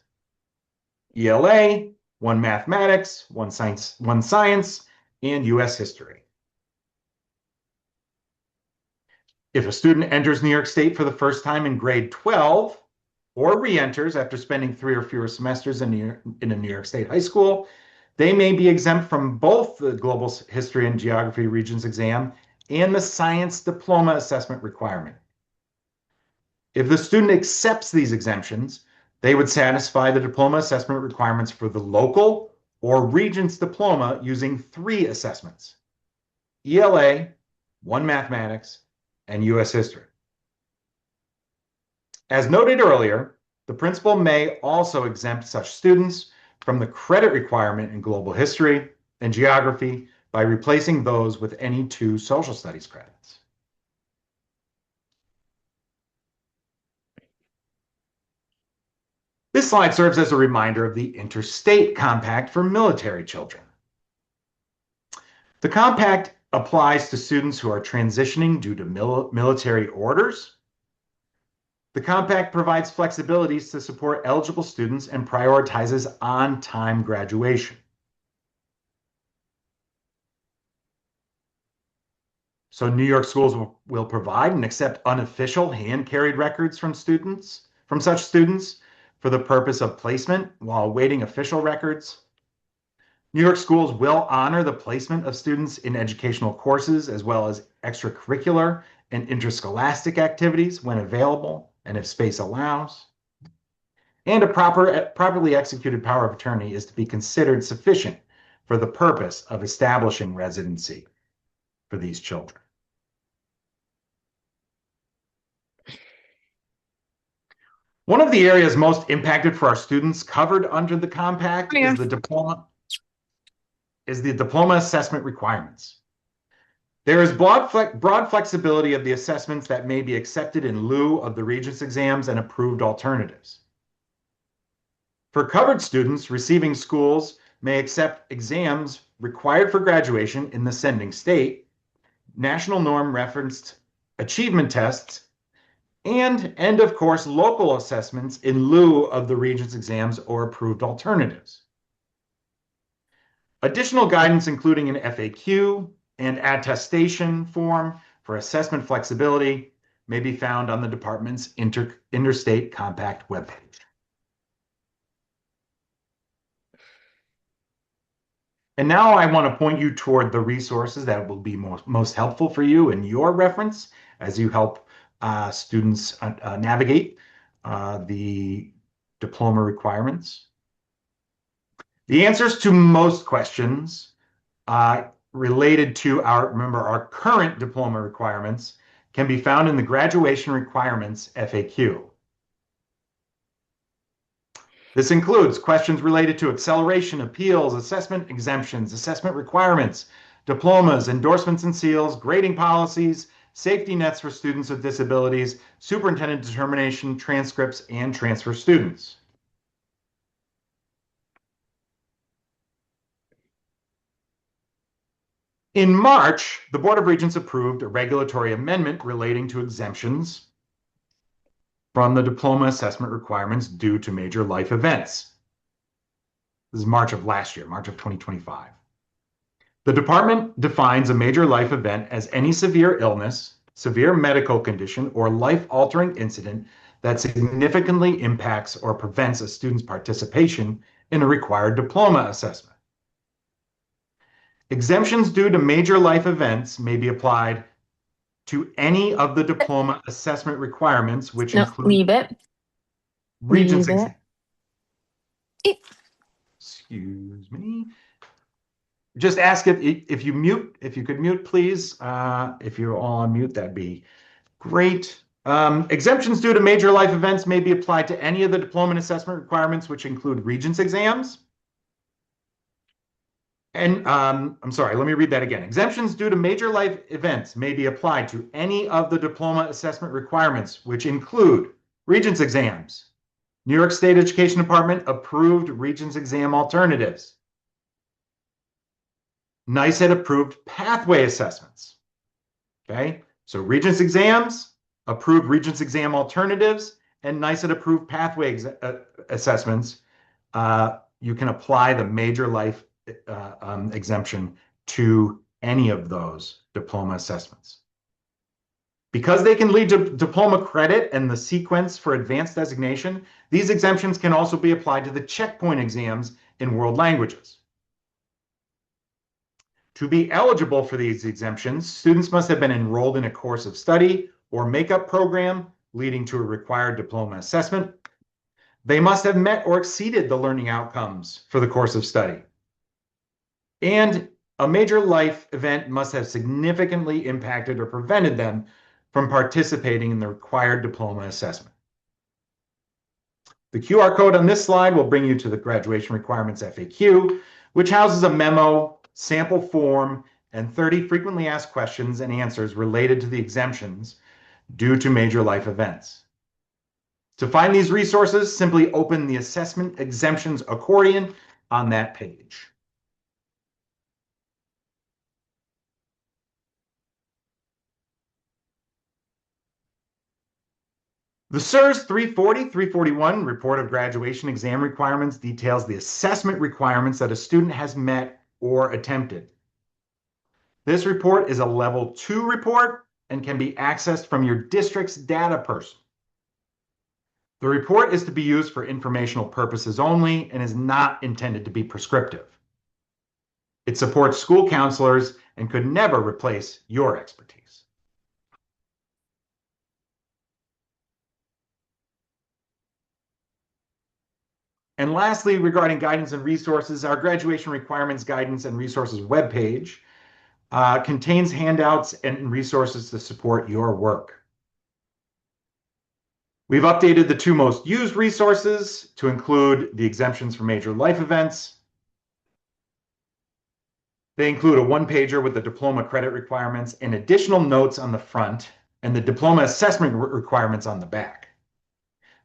Speaker 2: ELA, 1 mathematics, 1 science, and US history. If a student enters New York State for the first time in grade 12 or re-enters after spending 3 or fewer semesters in a New York State high school, they may be exempt from both the Global History and Geography Regents exam and the Science Diploma Assessment requirement. If the student accepts these exemptions, they would satisfy the diploma assessment requirements for the local or Regents diploma using 3 assessments: ELA, 1 mathematics, and US history. As noted earlier, the principal may also exempt such students from the credit requirement in global history and geography by replacing those with any 2 social studies credits. This slide serves as a reminder of the Interstate Compact for Military Children. The compact applies to students who are transitioning due to military orders. The compact provides flexibilities to support eligible students and prioritizes on-time graduation. So New York schools will provide and accept unofficial hand-carried records from such students for the purpose of placement while awaiting official records. New York schools will honor the placement of students in educational courses as well as extracurricular and interscholastic activities when available and if space allows. And a properly executed power of attorney is to be considered sufficient for the purpose of establishing residency for these children. One of the areas most impacted for our students covered under the compact is the diploma assessment requirements. There is broad flexibility of the assessments that may be accepted in lieu of the Regents exams and approved alternatives. For covered students, receiving schools may accept exams required for graduation in the sending state, national norm referenced achievement tests, and of course, local assessments in lieu of the Regents exams or approved alternatives. Additional guidance, including an FAQ and attestation form for assessment flexibility, may be found on the department's Interstate Compact webpage. And now I want to point you toward the resources that will be most helpful for you in your reference as you help students navigate the diploma requirements. The answers to most questions related to our current diploma requirements can be found in the graduation requirements FAQ. This includes questions related to acceleration, appeals, assessment exemptions, assessment requirements, diplomas, endorsements and seals, grading policies, safety nets for students with disabilities, superintendent determination, transcripts, and transfer students. In March, the Board of Regents approved a regulatory amendment relating to exemptions from the diploma assessment requirements due to major life events. This is March of last year, March of 2025. The department defines a major life event as any severe illness, severe medical condition, or life-altering incident that significantly impacts or prevents a student's participation in a required diploma assessment. Exemptions due to major life events may be applied to any of the diploma assessment requirements, which include
Speaker 3: leave it.
Speaker 2: Regents
Speaker 3: Leave
Speaker 2: exam. Excuse me. Just ask if you could mute, please. If you're all on mute, that'd be great. Exemptions due to major life events may be applied to any of the diploma assessment requirements, which include Regents exams. And I'm sorry, let me read that again. Exemptions due to major life events may be applied to any of the diploma assessment requirements, which include Regents exams, New York State Education Department approved Regents exam alternatives, NYSED approved pathway assessments. Okay, so Regents exams, approved Regents exam alternatives, and NYSED approved pathway assessments. You can apply the major life exemption to any of those diploma assessments. Because they can lead to diploma credit and the sequence for advanced designation, these exemptions can also be applied to the checkpoint exams in world languages. To be eligible for these exemptions, students must have been enrolled in a course of study or makeup program leading to a required diploma assessment. They must have met or exceeded the learning outcomes for the course of study. And a major life event must have significantly impacted or prevented them from participating in the required diploma assessment. The QR code on this slide will bring you to the graduation requirements FAQ, which houses a memo, sample form, and 30 frequently asked questions and answers related to the exemptions due to major life events. To find these resources, simply open the Assessment Exemptions accordion on that page. The SIRS 340, 341 report of graduation exam requirements details the assessment requirements that a student has met or attempted. This report is a level 2 report and can be accessed from your district's data person. The report is to be used for informational purposes only and is not intended to be prescriptive. It supports school counselors and could never replace your expertise. And lastly, regarding guidance and resources, our graduation requirements guidance and resources webpage contains handouts and resources to support your work. We've updated the 2 most used resources to include the exemptions for major life events. They include a 1-pager with the diploma credit requirements and additional notes on the front and the diploma assessment requirements on the back.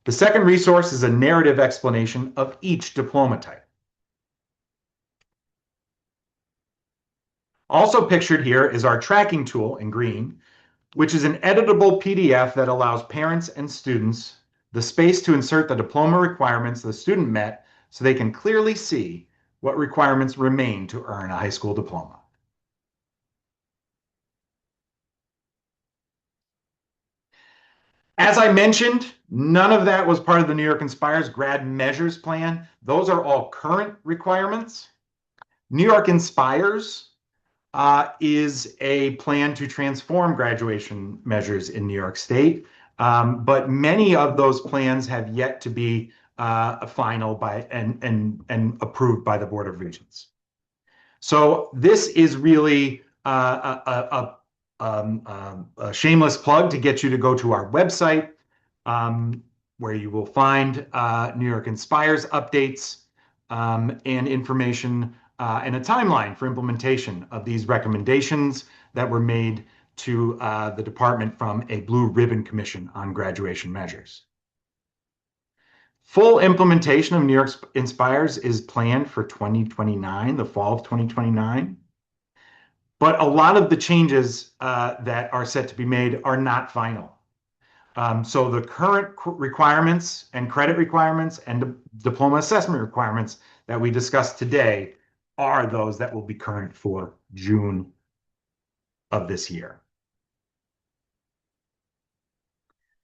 Speaker 2: The second resource is a narrative explanation of each diploma type. Also pictured here is our tracking tool in green, which is an editable PDF that allows parents and students the space to insert the diploma requirements the student met so they can clearly see what requirements remain to earn a high school diploma. As I mentioned, none of that was part of the New York Inspires grad measures plan. Those are all current requirements. New York Inspires is a plan to transform graduation measures in New York State. But many of those plans have yet to be final by and approved by the Board of Regents. So this is really a shameless plug to get you to go to our website, where you will find New York Inspires updates and information and a timeline for implementation of these recommendations that were made to the department from a Blue Ribbon Commission on graduation measures. Full implementation of New York Inspires is planned for 2029, the fall of 2029. But a lot of the changes that are set to be made are not final. So the current requirements and credit requirements and diploma assessment requirements that we discussed today are those that will be current for June of this year.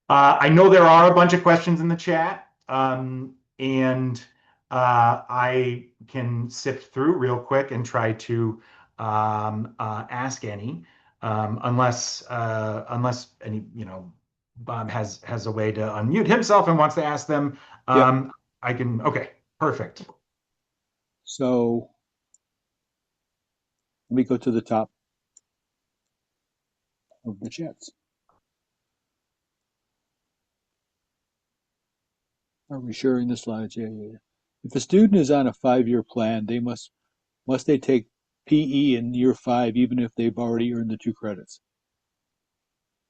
Speaker 2: I know there are a bunch of questions in the chat, and I can sift through real quick and try to ask any, unless any, Bob has a way to unmute himself and wants to ask them.
Speaker 1: Yep.
Speaker 2: I can. Okay, perfect.
Speaker 1: So let me go to the top of the chats. Are we sharing the slides? Yeah. If a student is on a 5-year plan, must they take PE in year 5, even if they've already earned the 2 credits?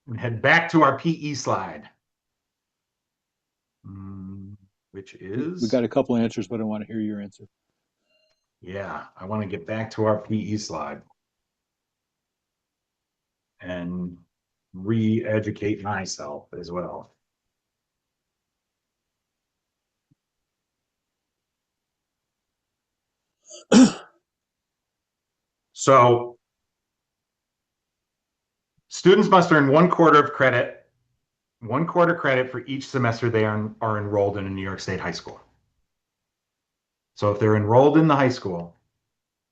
Speaker 2: And head back to our PE slide, which is.
Speaker 1: We got a couple answers, but I want to hear your answer.
Speaker 2: Yeah, I want to get back to our PE slide and re-educate myself as well. So students must earn 1/4 credit, 1/4 credit for each semester they are enrolled in a New York State high school. So if they're enrolled in the high school,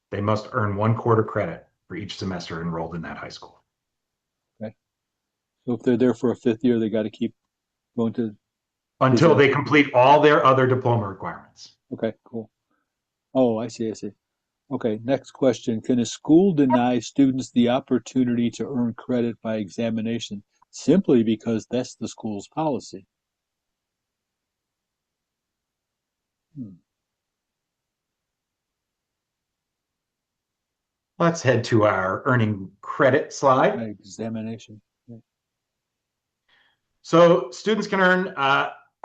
Speaker 2: they must earn 1/4 credit for each semester enrolled in that high school.
Speaker 1: Okay. So if they're there for a 5th year, they got to keep going to
Speaker 2: until they complete all their other diploma requirements.
Speaker 1: Okay, cool. Oh, I see. Okay, next question. Can a school deny students the opportunity to earn credit by examination simply because that's the school's policy?
Speaker 2: Let's head to our earning credit slide.
Speaker 1: Examination. Yeah.
Speaker 2: So students can earn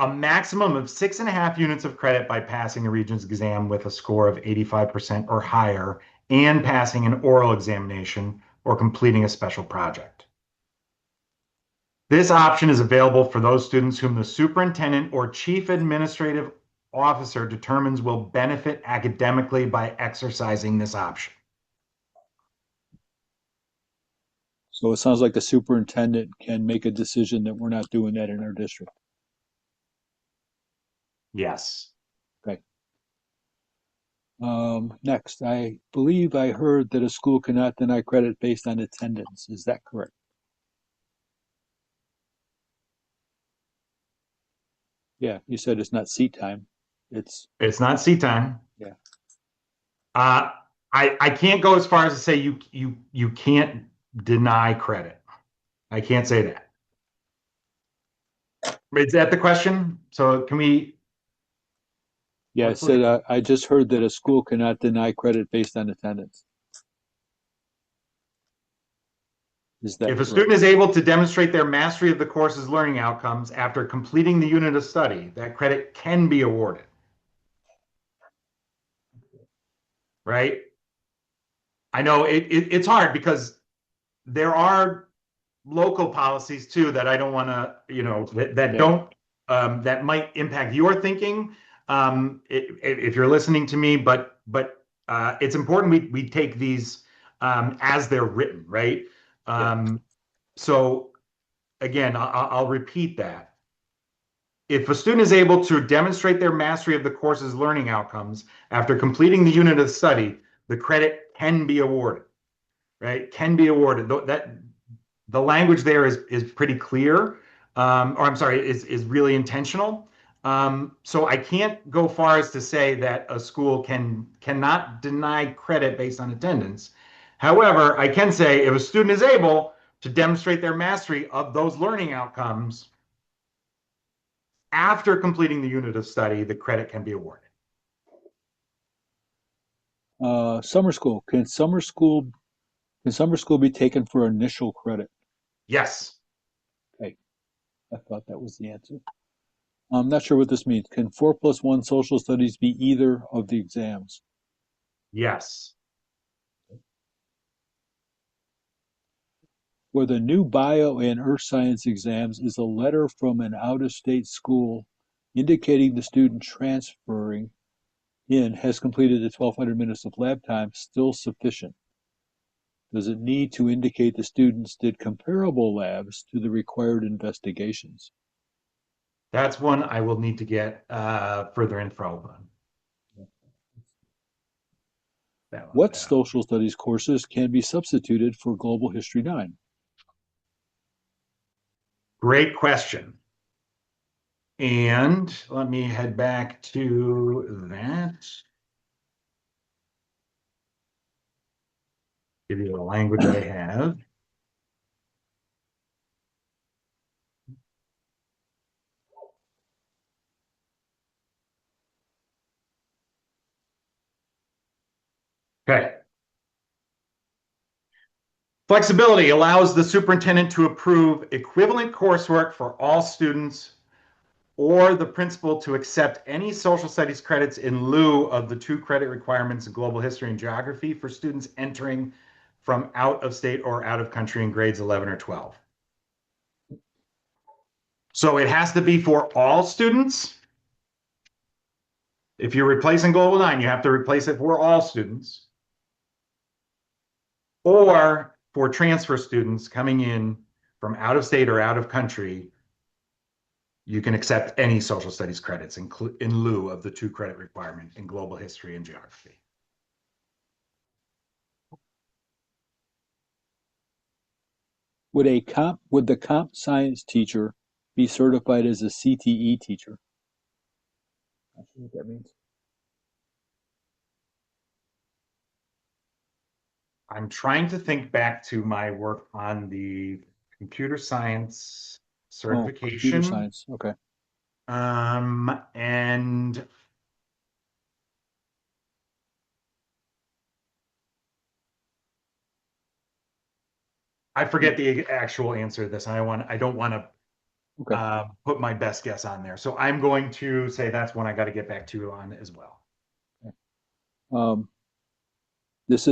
Speaker 2: a maximum of 6.5 units of credit by passing a Regents exam with a score of 85% or higher and passing an oral examination or completing a special project. This option is available for those students whom the superintendent or chief administrative officer determines will benefit academically by exercising this option.
Speaker 1: So it sounds like the superintendent can make a decision that we're not doing that in our district.
Speaker 2: Yes.
Speaker 1: Okay. Next, I believe I heard that a school cannot deny credit based on attendance. Is that correct? Yeah, you said it's not seat time. It's,
Speaker 2: It's not seat time.
Speaker 1: yeah.
Speaker 2: Uh, I can't go as far as to say you can't deny credit. I can't say that. Is that the question? So can we,
Speaker 1: Yeah, it
Speaker 2: let's look
Speaker 1: said
Speaker 2: at,
Speaker 1: I just heard that a school cannot deny credit based on attendance. Is that
Speaker 2: if a
Speaker 1: correct?
Speaker 2: student is able to demonstrate their mastery of the course's learning outcomes after completing the unit of study, that credit can be awarded, right? I know it's hard because there are local policies too that I don't want to, that
Speaker 1: Yeah,
Speaker 2: don't that might impact your thinking if you're listening to me. But it's important we take these as they're written, right?
Speaker 1: yeah.
Speaker 2: So again, I'll repeat that. If a student is able to demonstrate their mastery of the course's learning outcomes after completing the unit of study, the credit can be awarded, right? Can be awarded. That the language there is pretty clear, or I'm sorry, is really intentional. So I can't go far as to say that a school cannot deny credit based on attendance. However, I can say if a student is able to demonstrate their mastery of those learning outcomes after completing the unit of study, the credit can be awarded.
Speaker 1: Summer school. Can summer school be taken for initial credit?
Speaker 2: Yes,
Speaker 1: Okay, I thought that was the answer. I'm not sure what this means. Can 4+1 social studies be either of the exams?
Speaker 2: yes.
Speaker 1: For the new bio and earth science exams is a letter from an out-of-state school indicating the student transferring in has completed the 1,200 minutes of lab time still sufficient? Does it need to indicate the students did comparable labs to the required investigations?
Speaker 2: That's one I will need to get further info on. That one
Speaker 1: What
Speaker 2: down.
Speaker 1: social studies courses can be substituted for Global History 9?
Speaker 2: Great question. And let me head back to that. Give you the language I have. Okay. Flexibility allows the superintendent to approve equivalent coursework for all students or the principal to accept any social studies credits in lieu of the 2 credit requirements in global history and geography for students entering from out of state or out of country in grades 11 or 12. So it has to be for all students. If you're replacing Global 9, you have to replace it for all students. Or for transfer students coming in from out of state or out of country, you can accept any social studies credits in lieu of the 2 credit requirement in global history and geography.
Speaker 1: Would the comp science teacher be certified as a CTE teacher? Not sure what that means.
Speaker 2: I'm trying to think back to my work on the computer science
Speaker 1: Oh, computer
Speaker 2: certification.
Speaker 1: science. Okay.
Speaker 2: And I forget the actual answer to this. I don't want to
Speaker 1: Okay.
Speaker 2: put my best guess on there. So I'm going to say that's one I got to get back to you on as well.
Speaker 1: Um, this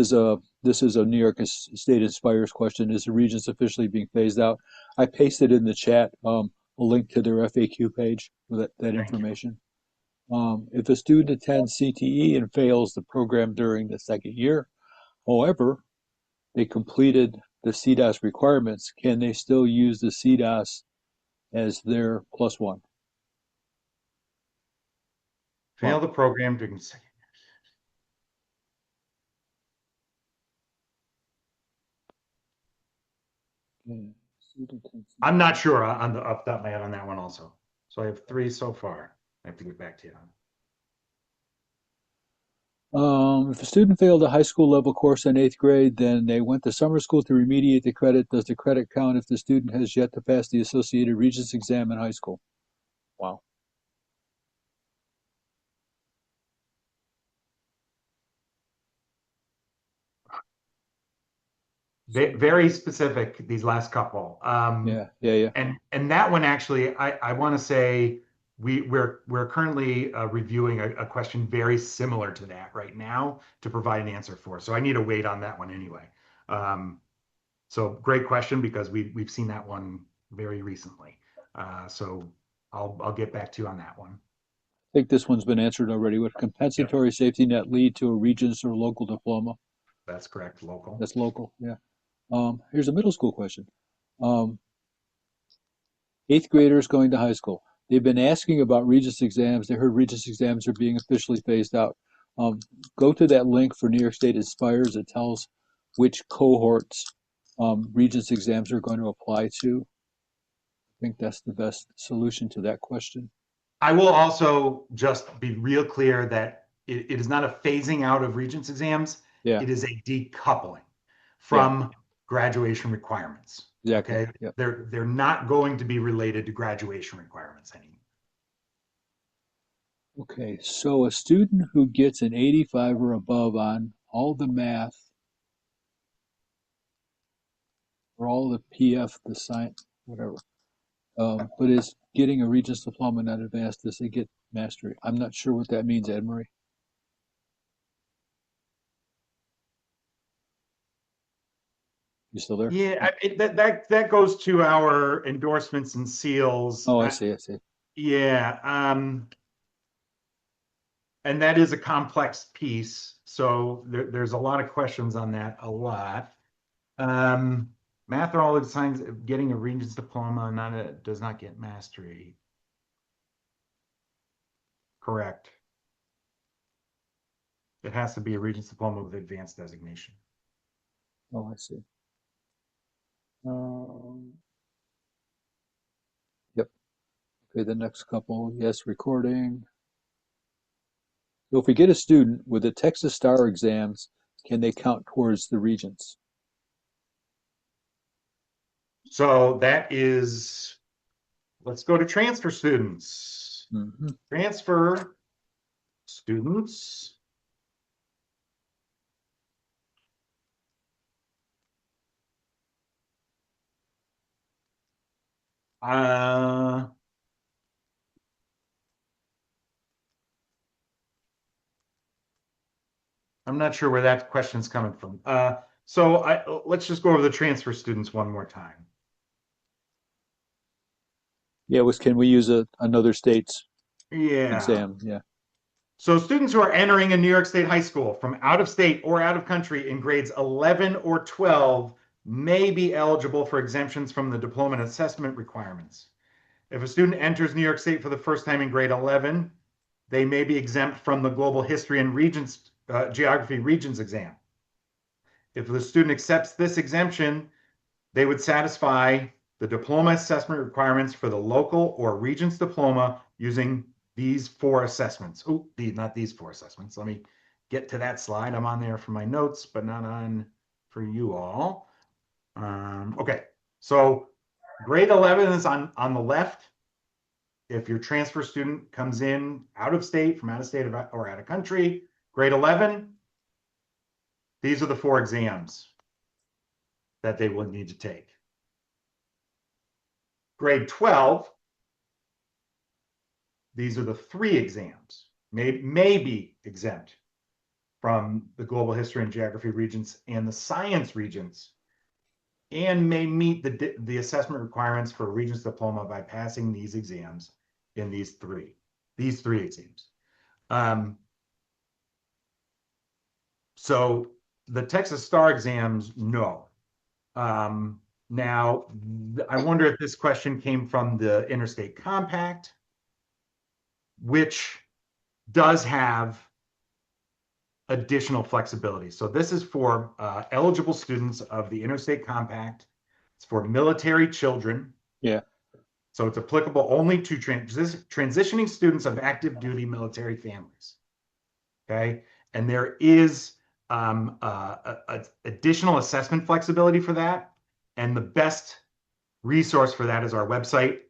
Speaker 1: this is a New York State Inspires question. Is the Regents officially being phased out? I pasted in the chat a link to their FAQ page with that
Speaker 2: Thank you.
Speaker 1: information. If a student attends CTE and fails the program during the second year, however, they completed the CDOS requirements, can they still use the CDOS as their +1?
Speaker 2: Fail
Speaker 1: Wow.
Speaker 2: the program during the second. I'm not sure on the off the top of my head on that one also. So I have 3 so far. I have to get back to you on.
Speaker 1: If a student failed a high school level course in eighth grade, then they went to summer school to remediate the credit. Does the credit count if the student has yet to pass the associated Regents exam in high school? Wow.
Speaker 2: Very specific, these last couple.
Speaker 1: Yeah.
Speaker 2: And that one actually, I want to say we're currently reviewing a question very similar to that right now to provide an answer for. So I need to wait on that one anyway. So great question because we've seen that one very recently. So I'll get back to you on that one.
Speaker 1: I think this one's been answered already. Would
Speaker 2: Yep,
Speaker 1: compensatory safety net lead to a Regents or local diploma?
Speaker 2: that's correct. Local.
Speaker 1: That's local, yeah. Here's a middle school question. Um, Eighth graders going to high school. They've been asking about Regents exams. They heard Regents exams are being officially phased out. Um, Go to that link for New York State Inspires. It tells which cohorts Regents exams are going to apply to. I think that's the best solution to that question.
Speaker 2: I will also just be real clear that it is not a phasing out of Regents exams.
Speaker 1: Yeah,
Speaker 2: It is a decoupling
Speaker 1: yeah,
Speaker 2: from graduation requirements.
Speaker 1: exactly.
Speaker 2: Okay.
Speaker 1: Yeah.
Speaker 2: They're not going to be related to graduation requirements anymore.
Speaker 1: Okay, so a student who gets an 85 or above on all the math or all the PF, the science, whatever, but is getting a Regents diploma, not advanced, does they get mastery? I'm not sure what that means, Ed Marie. You still there?
Speaker 2: Yeah, that goes to our endorsements and seals.
Speaker 1: Oh, I see.
Speaker 2: Yeah, and that is a complex piece. So there's a lot of questions on that, a lot. Um, Math are all the signs of getting a Regents diploma, does not get mastery. Correct. It has to be a Regents diploma with advanced designation.
Speaker 1: Oh, I see. Um, yep. Okay, the next couple. Yes, recording. So if we get a student with the Texas Star exams, can they count towards the Regents?
Speaker 2: So that is, let's go to transfer students.
Speaker 1: Mm-hmm.
Speaker 2: Transfer students. Uh, I'm not sure where that question's coming from. So let's just go over the transfer students one more time.
Speaker 1: Yeah, was can we use another state's
Speaker 2: Yeah.
Speaker 1: exam? Yeah.
Speaker 2: So students who are entering a New York State high school from out of state or out of country in grades 11 or 12 may be eligible for exemptions from the diploma and assessment requirements. If a student enters New York State for the first time in grade 11, they may be exempt from the global history and geography regions exam. If the student accepts this exemption, they would satisfy the diploma assessment requirements for the local or Regents diploma using these 4 assessments. Oh, not these 4 assessments. Let me get to that slide. I'm on there for my notes, but not on for you all. Okay, so grade 11 is on the left. If your transfer student comes in out of state, from out of state or out of country, grade 11, these are the 4 exams that they will need to take. Grade 12, these are the 3 exams, may be exempt from the global history and geography regents and the science regents, and may meet the assessment requirements for a regents diploma by passing these exams in these three exams. Um, so the Texas STAR exams, no. Now, I wonder if this question came from the Interstate Compact, which does have additional flexibility. So this is for eligible students of the Interstate Compact. It's for military children.
Speaker 1: Yeah.
Speaker 2: So it's applicable only to transitioning students of active duty military families. Okay. And there is additional assessment flexibility for that. And the best resource for that is our website,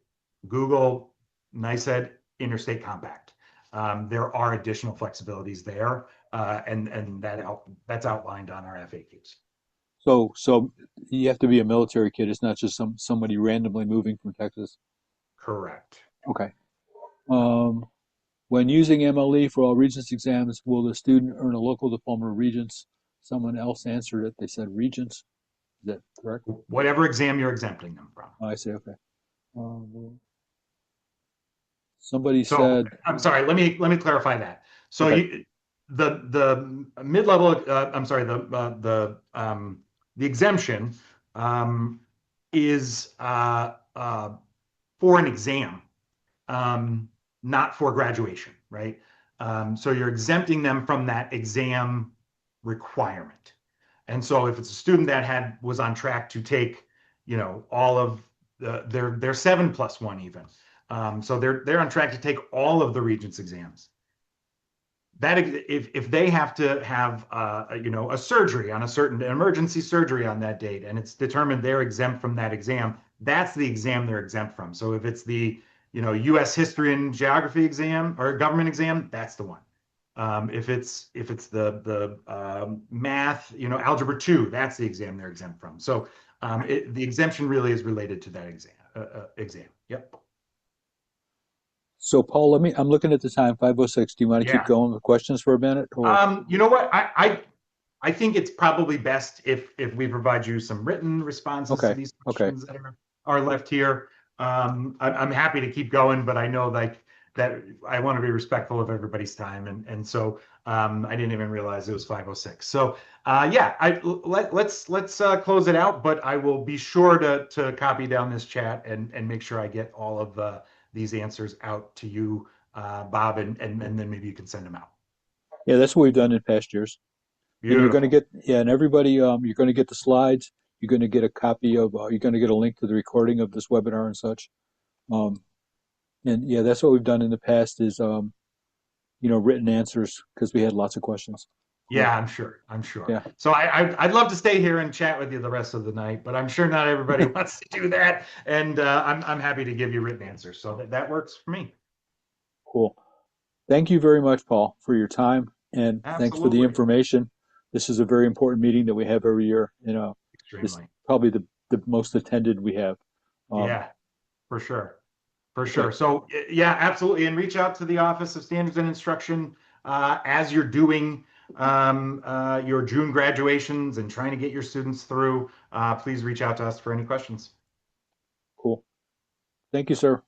Speaker 2: Google NYSED Interstate Compact. There are additional flexibilities there, and that's outlined on our FAQs.
Speaker 1: So you have to be a military kid. It's not just somebody randomly moving from Texas.
Speaker 2: Correct.
Speaker 1: Okay. When using MLE for all Regents exams, will the student earn a local diploma of Regents? Someone else answered it. They said Regents. Is that correct?
Speaker 2: Whatever exam you're exempting them from.
Speaker 1: Oh, I see. Okay. Somebody
Speaker 2: So
Speaker 1: said,
Speaker 2: I'm sorry. Let me clarify that. So
Speaker 1: okay.
Speaker 2: The mid-level, I'm sorry, the exemption is for an exam, not for graduation, right? So you're exempting them from that exam requirement. And so if it's a student that was on track to take, all of their 7+1 even, so they're on track to take all of the Regents exams. That if they have to have a surgery on an emergency surgery on that date, and it's determined they're exempt from that exam, that's the exam they're exempt from. So if it's the U.S. history and geography exam or government exam, that's the one. If it's the math, algebra 2, that's the exam they're exempt from. So the exemption really is related to that exam. Yep.
Speaker 1: So Paul, I'm looking at the time, 5:06. Do you want to keep
Speaker 2: Yeah.
Speaker 1: going with questions for a minute or?
Speaker 2: You know what? I think it's probably best if we provide you some written responses to
Speaker 1: Okay.
Speaker 2: these
Speaker 1: Okay.
Speaker 2: questions that are left here. I'm happy to keep going, but I know that I want to be respectful of everybody's time, and so I didn't even realize it was 5:06. So yeah, let's close it out. But I will be sure to copy down this chat and make sure I get all of these answers out to you, Bob, and then maybe you can send them out.
Speaker 1: Yeah, that's what we've done in past years. And you're going to
Speaker 2: Beautiful.
Speaker 1: get, yeah, and everybody, you're going to get the slides. You're going to get a copy of, you're going to get a link to the recording of this webinar and such. Um, and yeah, that's what we've done in the past is, written answers because we had lots of questions. Cool.
Speaker 2: Yeah, I'm sure. I'm sure.
Speaker 1: Yeah.
Speaker 2: So I'd love to stay here and chat with you the rest of the night, but I'm sure not everybody wants to do that. And I'm happy to give you written answers. So that works for me.
Speaker 1: Cool. Thank you very much, Paul, for your time and thanks for the
Speaker 2: Absolutely.
Speaker 1: information. This is a very important meeting that we have every year. It's
Speaker 2: Extremely.
Speaker 1: probably the most attended we have. Um,
Speaker 2: Yeah, for sure. For
Speaker 1: okay.
Speaker 2: sure. So yeah, absolutely. And reach out to the Office of Standards and Instruction as you're doing your June graduations and trying to get your students through. Please reach out to us for any questions.
Speaker 1: Cool. Thank you, sir.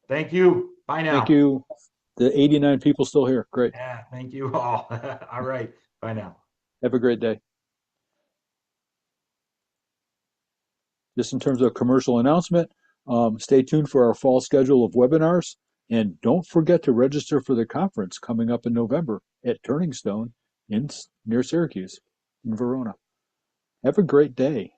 Speaker 2: Thank you. Bye
Speaker 1: Thank
Speaker 2: now.
Speaker 1: you. The 89 people still here. Great.
Speaker 2: Yeah, thank you all. All right. Bye now.
Speaker 1: Have a great day. Just in terms of commercial announcement, stay tuned for our fall schedule of webinars. And don't forget to register for the conference coming up in November at Turning Stone near Syracuse in Verona. Have a great day.